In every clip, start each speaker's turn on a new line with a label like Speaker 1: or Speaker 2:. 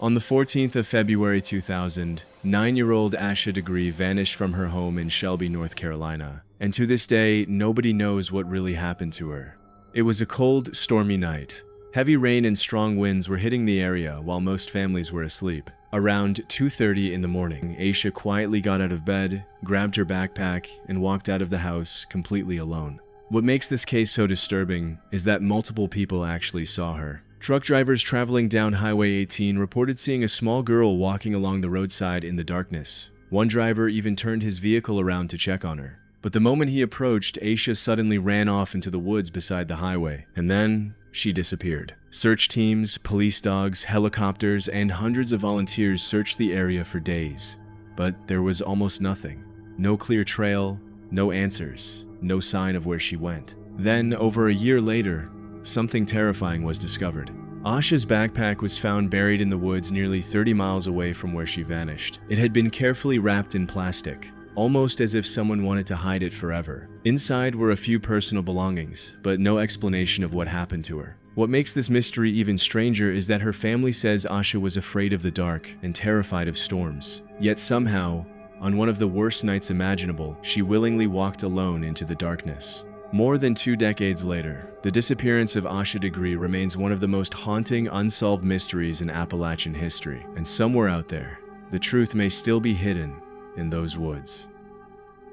Speaker 1: On the 14th of February 2000, 9-year-old Asha Degree vanished from her home in Shelby, North Carolina, and to this day, nobody knows what really happened to her. It was a cold, stormy night. Heavy rain and strong winds were hitting the area while most families were asleep. Around 2:30 in the morning, Asha quietly got out of bed, grabbed her backpack, and walked out of the house completely alone. What makes this case so disturbing is that multiple people actually saw her. Truck drivers traveling down Highway 18 reported seeing a small girl walking along the roadside in the darkness. One driver even turned his vehicle around to check on her. But the moment he approached, Asha suddenly ran off into the woods beside the highway, and then she disappeared. Search teams, police dogs, helicopters, and hundreds of volunteers searched the area for days. But there was almost nothing. No clear trail, no answers, no sign of where she went. Then, over a year later, something terrifying was discovered. Asha's backpack was found buried in the woods nearly 30 miles away from where she vanished. It had been carefully wrapped in plastic, almost as if someone wanted to hide it forever. Inside were a few personal belongings, but no explanation of what happened to her. What makes this mystery even stranger is that her family says Asha was afraid of the dark and terrified of storms. Yet somehow, on one of the worst nights imaginable, she willingly walked alone into the darkness. More than 2 decades later, the disappearance of Asha Degree remains one of the most haunting, unsolved mysteries in Appalachian history. And somewhere out there, the truth may still be hidden in those woods.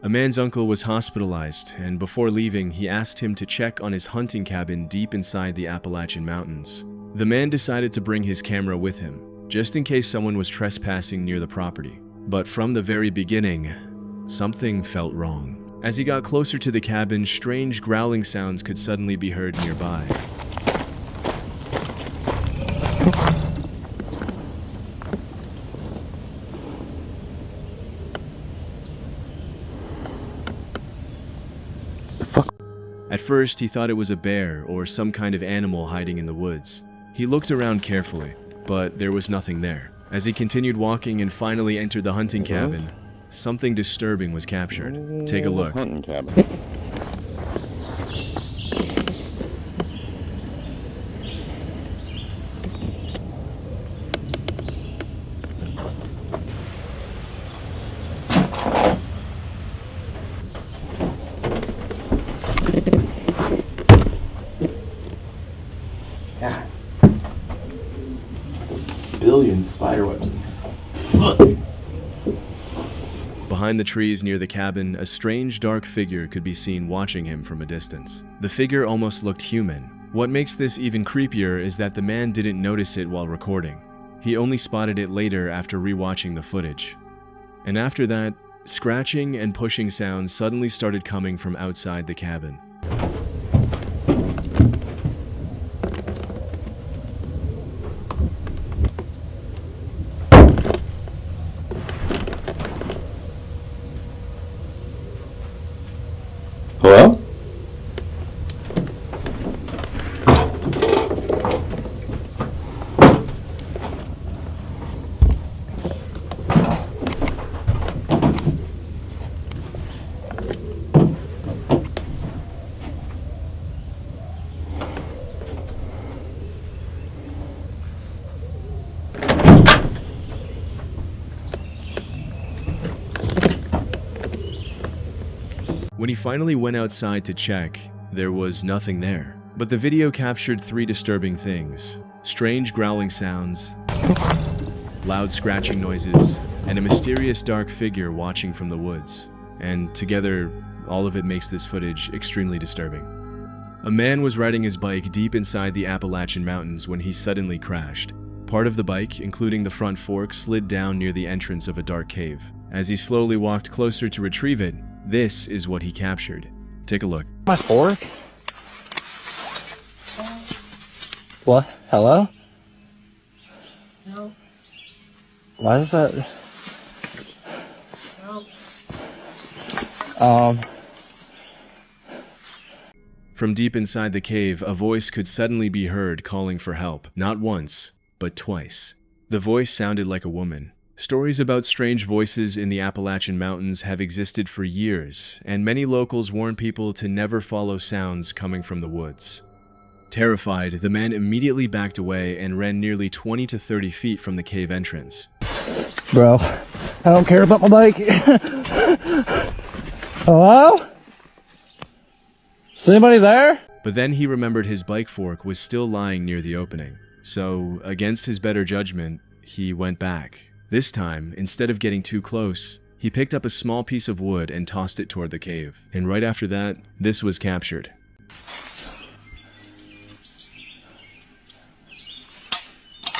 Speaker 1: A man's uncle was hospitalized, and before leaving, he asked him to check on his hunting cabin deep inside the Appalachian Mountains. The man decided to bring his camera with him, just in case someone was trespassing near the property. But from the very beginning, something felt wrong. As he got closer to the cabin, strange growling sounds could suddenly be heard nearby. At first, he thought it was a bear or some kind of animal hiding in the woods. He looked around carefully, but there was nothing there. As he continued walking and finally entered the hunting cabin, something disturbing was captured. Take a look.
Speaker 2: Hunting cabin.
Speaker 3: God. Billion spiderwebs.
Speaker 1: Behind the trees near the cabin, a strange dark figure could be seen watching him from a distance. The figure almost looked human. What makes this even creepier is that the man didn't notice it while recording. He only spotted it later after rewatching the footage. And after that, scratching and pushing sounds suddenly started coming from outside the cabin.
Speaker 2: Hello?
Speaker 1: When he finally went outside to check, there was nothing there. But the video captured 3 disturbing things: strange growling sounds, loud scratching noises, and a mysterious dark figure watching from the woods. And together, all of it makes this footage extremely disturbing. A man was riding his bike deep inside the Appalachian Mountains when he suddenly crashed. Part of the bike, including the front fork, slid down near the entrance of a dark cave. As he slowly walked closer to retrieve it, this is what he captured. Take a look.
Speaker 4: My fork? What? Hello?
Speaker 5: No.
Speaker 4: Why is that?
Speaker 5: No.
Speaker 1: From deep inside the cave, a voice could suddenly be heard calling for help. Not once, but twice. The voice sounded like a woman. Stories about strange voices in the Appalachian Mountains have existed for years, and many locals warn people to never follow sounds coming from the woods. Terrified, the man immediately backed away and ran nearly 20 to 30 feet from the cave entrance.
Speaker 4: Bro, I don't care about my bike. Hello? Is anybody there?
Speaker 1: But then he remembered his bike fork was still lying near the opening. So, against his better judgment, he went back. This time, instead of getting too close, he picked up a small piece of wood and tossed it toward the cave. And right after that, this was captured.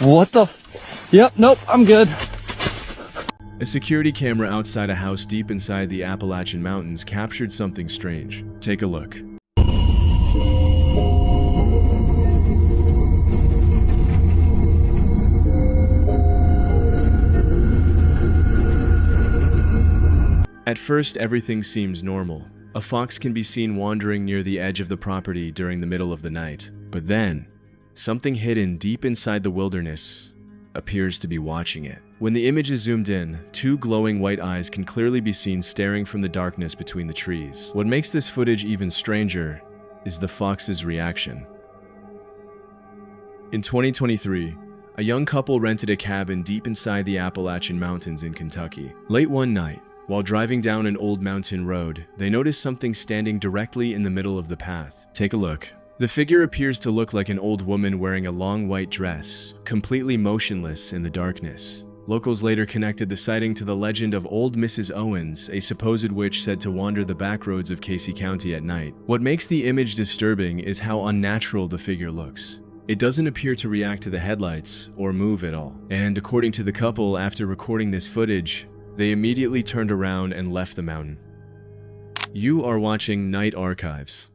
Speaker 4: What the Yep, nope, I'm good.
Speaker 1: A security camera outside a house deep inside the Appalachian Mountains captured something strange. Take a look. At first, everything seems normal. A fox can be seen wandering near the edge of the property during the middle of the night. But then, something hidden deep inside the wilderness appears to be watching it. When the image is zoomed in, two glowing white eyes can clearly be seen staring from the darkness between the trees. What makes this footage even stranger is the fox's reaction. In 2023, a young couple rented a cabin deep inside the Appalachian Mountains in Kentucky. Late one night, while driving down an old mountain road, they noticed something standing directly in the middle of the path. Take a look. The figure appears to look like an old woman wearing a long white dress, completely motionless in the darkness. Locals later connected the sighting to the legend of old Mrs. Owens, a supposed witch said to wander the back roads of Casey County at night. What makes the image disturbing is how unnatural the figure looks. It doesn't appear to react to the headlights or move at all. And according to the couple, after recording this footage, they immediately turned around and left the mountain. You are watching Night Archives.